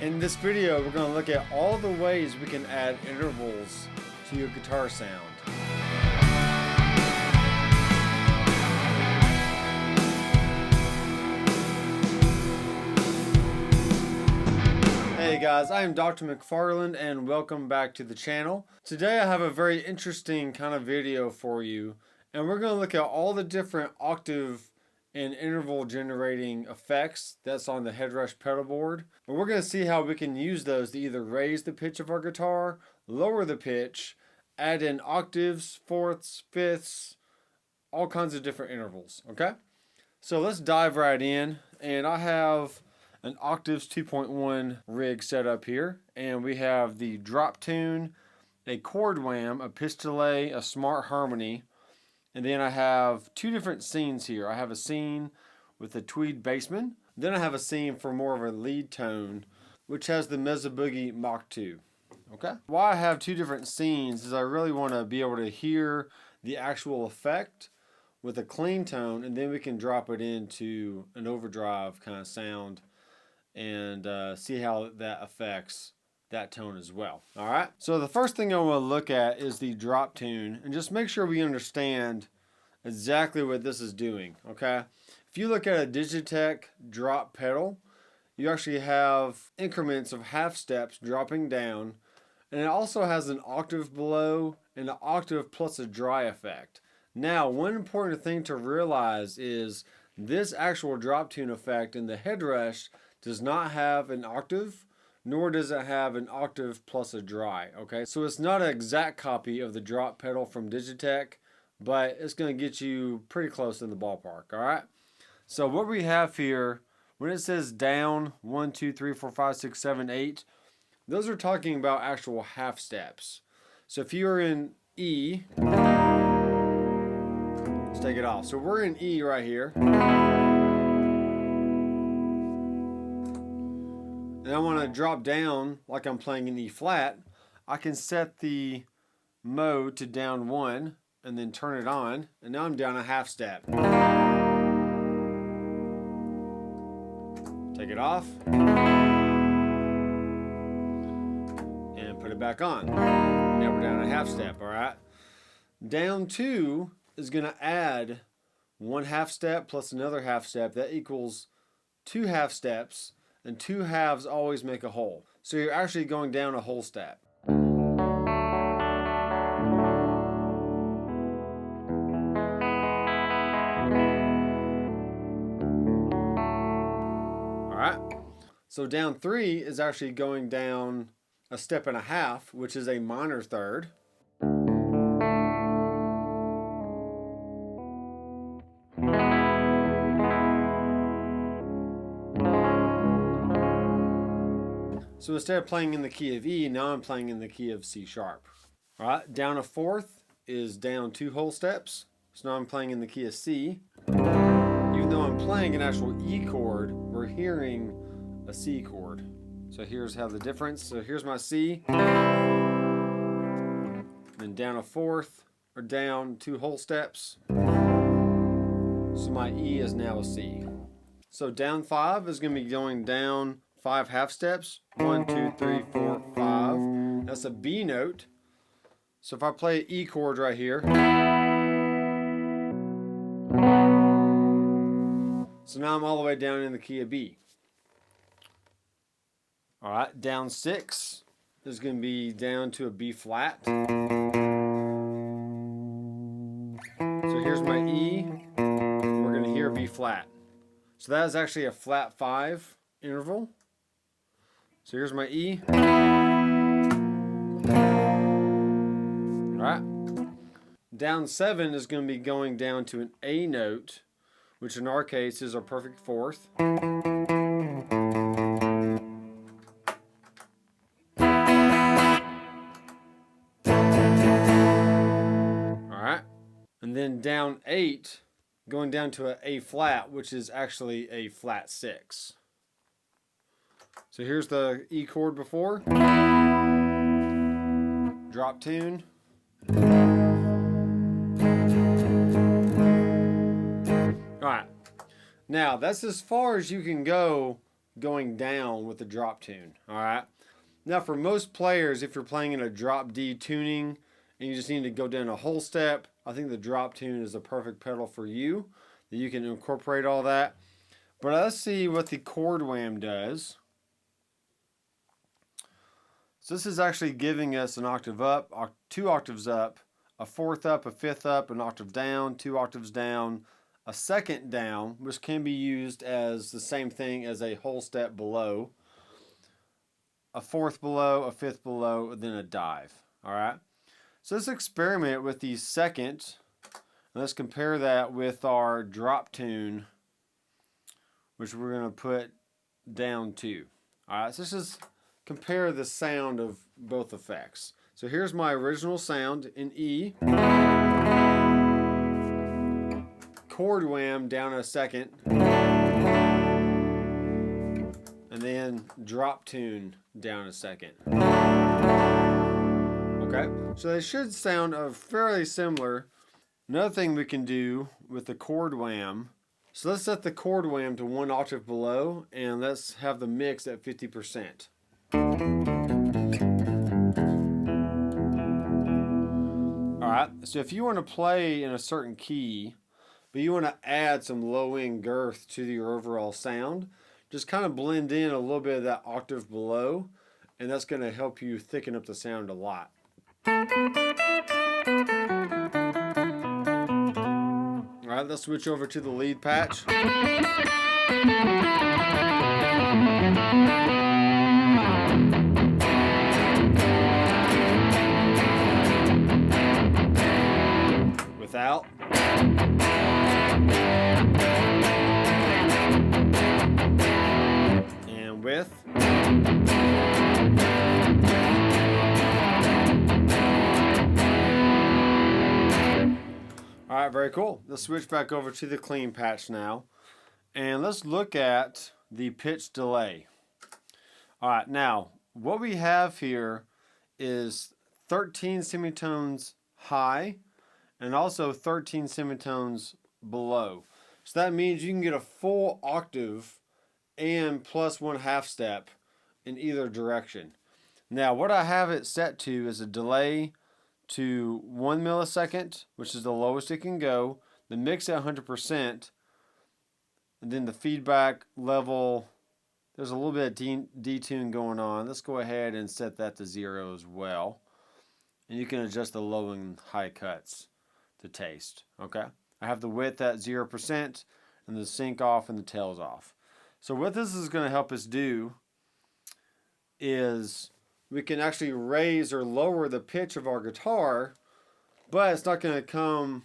In this video, we're going to look at all the ways we can add intervals to your guitar sound. Hey guys, I am Dr. McFarland and welcome back to the channel. Today I have a very interesting kind of video for you, and we're going to look at all the different octave and interval generating effects that's on the Headrush pedal board. And we're going to see how we can use those to either raise the pitch of our guitar, lower the pitch, add in octaves, fourths, fifths, all kinds of different intervals, okay? So let's dive right in, and I have an Octaves 2.1 rig set up here, and we have the drop tune, a chord wham, a pistolet, a smart harmony, and then I have two different scenes here. I have a scene with a tweed bassman, then I have a scene for more of a lead tone, which has the Mezzo Boogie Mach 2. Okay? Why I have two different scenes is I really want to be able to hear the actual effect with a clean tone, and then we can drop it into an overdrive kind of sound and see how that affects that tone as well. All right, so the first thing I want to look at is the drop tune, and just make sure we understand exactly what this is doing. Okay, if you look at a Digitech drop pedal, you actually have increments of half steps dropping down, and it also has an octave below and an octave plus a dry effect. Now, one important thing to realize is this actual drop tune effect in the Headrush does not have an octave, nor does it have an octave plus a dry, okay? So it's not an exact copy of the drop pedal from Digitech, but it's gonna get you pretty close in the ballpark, all right? So what we have here, when it says down 1, 2, 3, 4, 5, 6, 7, 8, those are talking about actual half steps. So if you're in E, let's take it off. So we're in E right here. And I want to drop down like I'm playing in E flat. I can set the mode to down 1 and then turn it on, and now I'm down a half step. Take it off and put it back on. Now we're down a half step, all right? Down 2 is going to add one half step plus another half step. That equals 2 half steps. And 2 halves always make a whole. So you're actually going down a whole step. Alright, so down 3 is actually going down a step and a half, which is a minor third. So instead of playing in the key of E, now I'm playing in the key of C sharp. All right, down a fourth is down 2 whole steps. So now I'm playing in the key of C. Even though I'm playing an actual E chord, we're hearing a C chord. So here's how the difference. So here's my C. Then down a fourth, or down 2 whole steps. So my E is now a C. So down 5 is going to be going down 5 half steps. 1, 2, 3, 4, 5. That's a B note. So if I play an E chord right here. So now I'm all the way down in the key of B. All right, down 6 is going to be down to a B flat. So here's my E. We're going to hear B flat. So that is actually a flat 5 interval. So here's my E. All right. Down 7 is going to be going down to an A note, which in our case is our perfect fourth. All right. And then down 8, going down to an A flat, which is actually a flat 6. So here's the E chord before. Drop tune. All right. Now, that's as far as you can go going down with the drop tune. All right. Now for most players, if you're playing in a drop D tuning and you just need to go down a whole step, I think the drop tune is the perfect pedal for you, that you can incorporate all that. But let's see what the Chord William does. So this is actually giving us an octave up, 2 octaves up, a 4th up, a 5th up, an octave down, 2 octaves down, a 2nd down, which can be used as the same thing as a whole step below, a 4th below, a 5th below, and then a dive. All right. So let's experiment with the 2nd, and let's compare that with our drop tune, which we're going to put down 2. All right. So let's just compare the sound of both effects. So here's my original sound in E. Chord William down a 2nd. And then drop tune down a 2nd. Okay, so they should sound fairly similar. Another thing we can do with the Chord William, so let's set the Chord William to 1 octave below, and let's have the mix at 50%. Alright, so if you want to play in a certain key, but you want to add some low-end girth to your overall sound, just kind of blend in a little bit of that octave below, and that's going to help you thicken up the sound a lot. Alright, let's switch over to the lead patch. Without. And with. Alright, very cool. Let's switch back over to the clean patch now. And let's look at the pitch delay. Alright, now what we have here is 13 semitones high and also 13 semitones below. So that means you can get a full octave and plus 1/2 step in either direction. Now what I have it set to is a delay to 1 millisecond, which is the lowest it can go, the mix at 100%, and then the feedback level, there's a little bit of detune going on. Let's go ahead and set that to 0 as well. And you can adjust the low and high cuts to taste. Okay, I have the width at 0% and the sync off and the tails off. So what this is going to help us do is we can actually raise or lower the pitch of our guitar, but it's not going to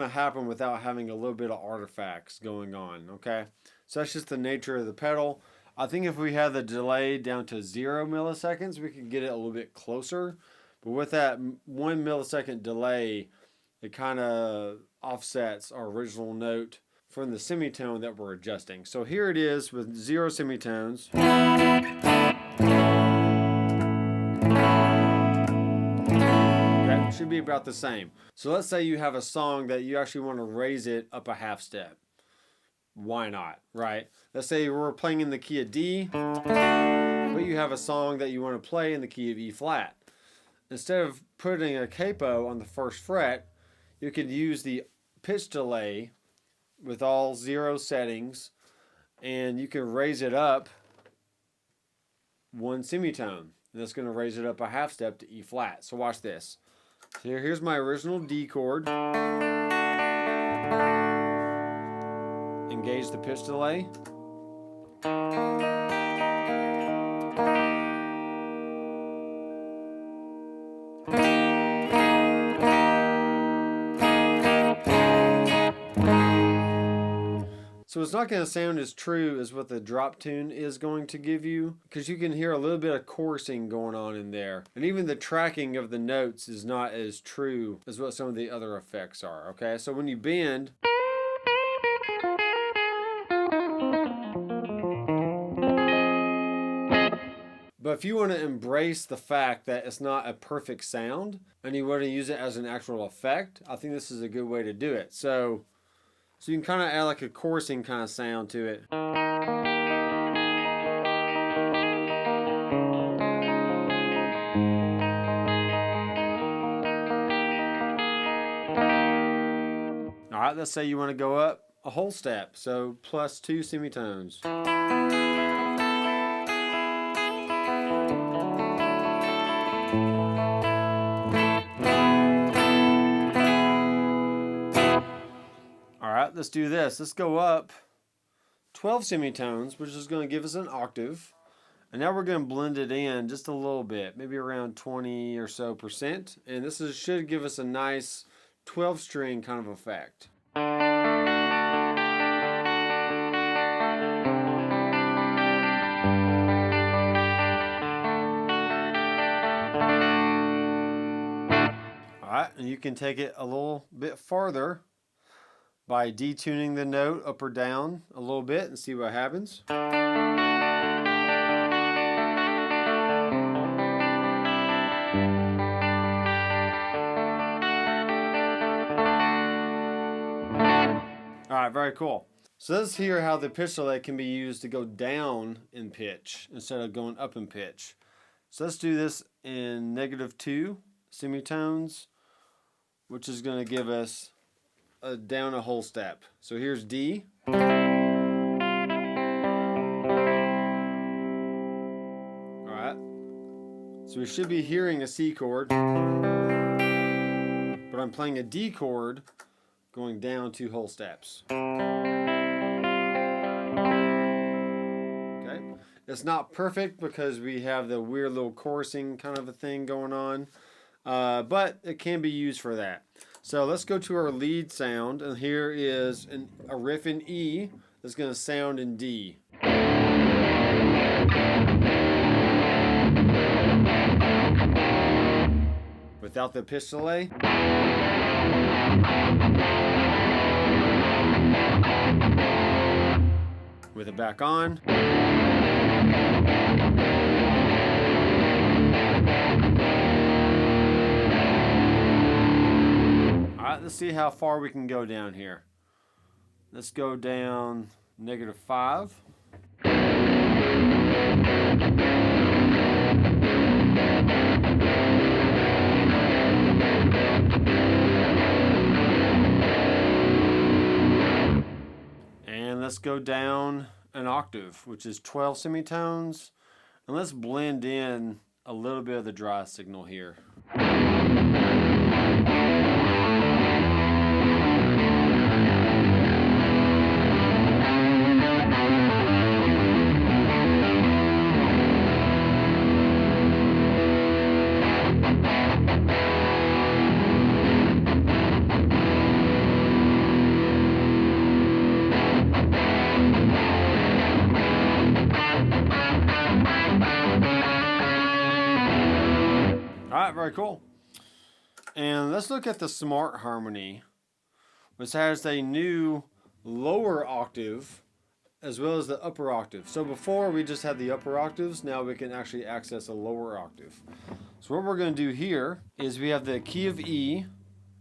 happen without having a little bit of artifacts going on. Okay, so that's just the nature of the pedal. I think if we had the delay down to 0 milliseconds, we could get it a little bit closer. But with that 1 millisecond delay, it kind of offsets our original note from the semitone that we're adjusting. So here it is with 0 semitones. Okay, should be about the same. So let's say you have a song that you actually want to raise it up a 1/2 step. Why not, right? Let's say we're playing in the key of D, but you have a song that you want to play in the key of E flat. Instead of putting a capo on the 1st fret, you could use the pitch delay with all 0 settings, and you can raise it up 1 semitone. And that's going to raise it up a 1/2 step to E flat. So watch this. So here's my original D chord. Engage the pitch delay. So it's not going to sound as true as what the drop tune is going to give you, because you can hear a little bit of chorusing going on in there. And even the tracking of the notes is not as true as what some of the other effects are, okay? So when you bend, but if you want to embrace the fact that it's not a perfect sound and you want to use it as an actual effect, I think this is a good way to do it. So you can kind of add like a chorusing kind of sound to it. Alright, let's say you want to go up a whole step, so plus 2 semitones. Alright, let's do this. Let's go up 12 semitones, which is going to give us an octave. And now we're going to blend it in just a little bit, maybe around 20 or so %. And this should give us a nice 12-string kind of effect. Alright, and you can take it a little bit farther by detuning the note up or down a little bit and see what happens. Alright, very cool. So let's hear how the pitch delay can be used to go down in pitch instead of going up in pitch. So let's do this in -2 semitones, which is going to give us down a whole step. So here's D. Alright. So we should be hearing a C chord, but I'm playing a D chord going down 2 whole steps. Okay. It's not perfect because we have the weird little chorusing kind of a thing going on, but it can be used for that. So let's go to our lead sound, and here is a riff in E that's going to sound in D. Without the pitch delay. With it back on. Alright, let's see how far we can go down here. Let's go down -5. And let's go down an octave, which is 12 semitones. And let's blend in a little bit of the dry signal here. Alright, very cool. And let's look at the Smart Harmony, which has a new lower octave as well as the upper octave. So before we just had the upper octaves, now we can actually access a lower octave. So what we're going to do here is we have the key of E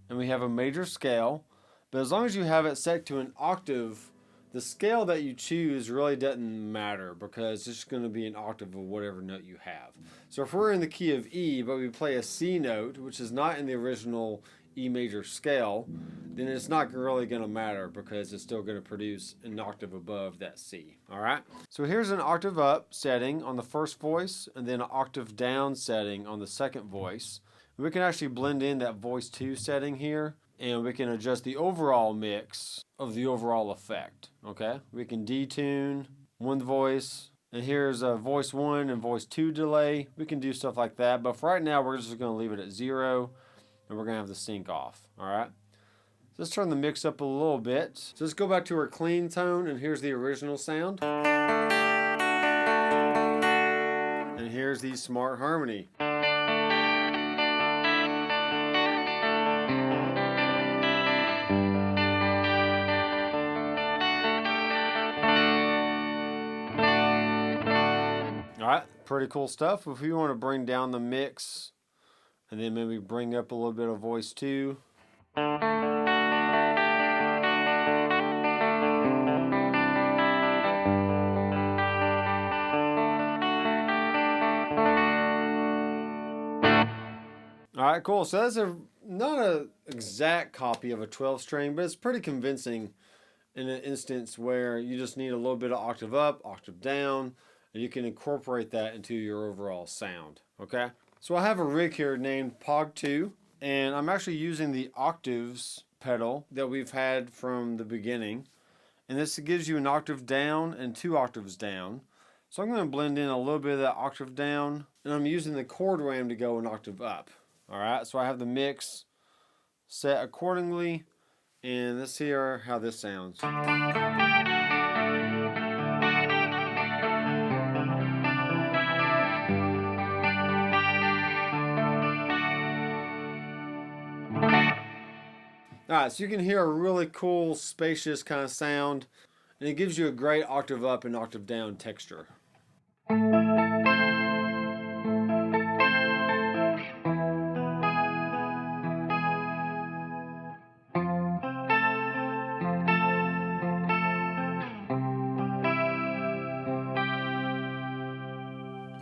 and we have a major scale, but as long as you have it set to an octave, the scale that you choose really doesn't matter because it's just going to be an octave of whatever note you have. So if we're in the key of E, but we play a C note, which is not in the original E major scale, then it's not really going to matter because it's still going to produce an octave above that C. Alright? So here's an octave up setting on the first voice and then an octave down setting on the second voice. We can actually blend in that voice 2 setting here, and we can adjust the overall mix of the overall effect. Okay, we can detune one voice, and here's a voice 1 and voice 2 delay. We can do stuff like that, but for right now we're just going to leave it at 0, and we're going to have the sync off. Alright, so let's turn the mix up a little bit. So let's go back to our clean tone, and here's the original sound, and here's the Smart Harmony. Alright, pretty cool stuff. If you want to bring down the mix and then maybe bring up a little bit of voice 2. Alright, Alright, cool. So that's not an exact copy of a 12 string, but it's pretty convincing in an instance where you just need a little bit of octave up, octave down, and you can incorporate that into your overall sound. Okay? So I have a rig here named Pog2, and I'm actually using the octaves pedal that we've had from the beginning. And this gives you an octave down and 2 octaves down. So I'm going to blend in a little bit of that octave down, and I'm using the Chord William to go an octave up. Alright, so I have the mix set accordingly, and let's hear how this sounds. Alright, so you can hear a really cool, spacious kind of sound, and it gives you a great octave up and octave down texture.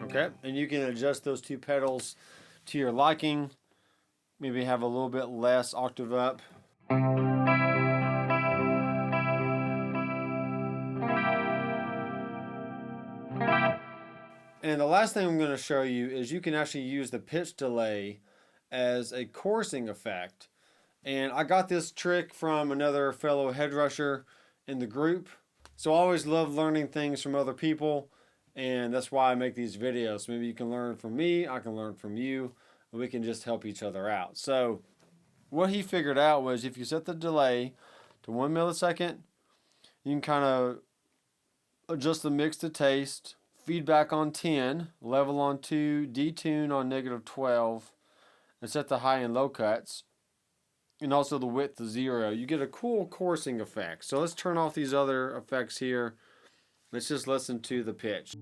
Okay, and you can adjust those 2 pedals to your liking. Maybe have a little bit less octave up. And the last thing I'm going to show you is you can actually use the pitch delay as a chorusing effect. And I got this trick from another fellow Headrusher in the group. So I always love learning things from other people, and that's why I make these videos. Maybe you can learn from me, I can learn from you, and we can just help each other out. So what he figured out was if you set the delay to 1 millisecond, you can kind of adjust the mix to taste, feedback on 10, level on 2, detune on -12, and set the high and low cuts, and also the width to 0. You get a cool chorusing effect. So let's turn off these other effects here. Let's just listen to the pitch.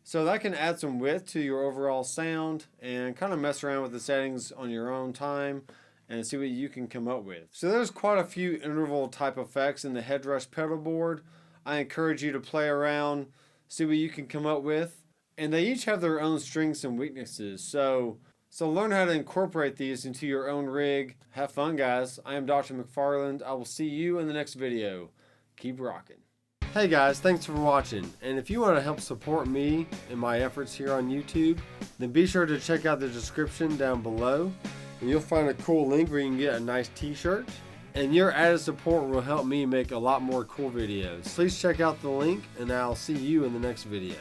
So that can add some width to your overall sound and kind of mess around with the settings on your own time and see what you can come up with. So there's quite a few interval type effects in the Headrush pedal board. I encourage you to play around, see what you can come up with. And they each have their own strengths and weaknesses. So learn how to incorporate these into your own rig. Have fun, guys. I am Dr. McFarland. I will see you in the next video. Keep rocking. Hey guys, thanks for watching, and if you want to help support me in my efforts here on YouTube, then be sure to check out the description down below, and you'll find a cool link where you can get a nice t-shirt, and your added support will help me make a lot more cool videos. Please check out the link, and I'll see you in the next video.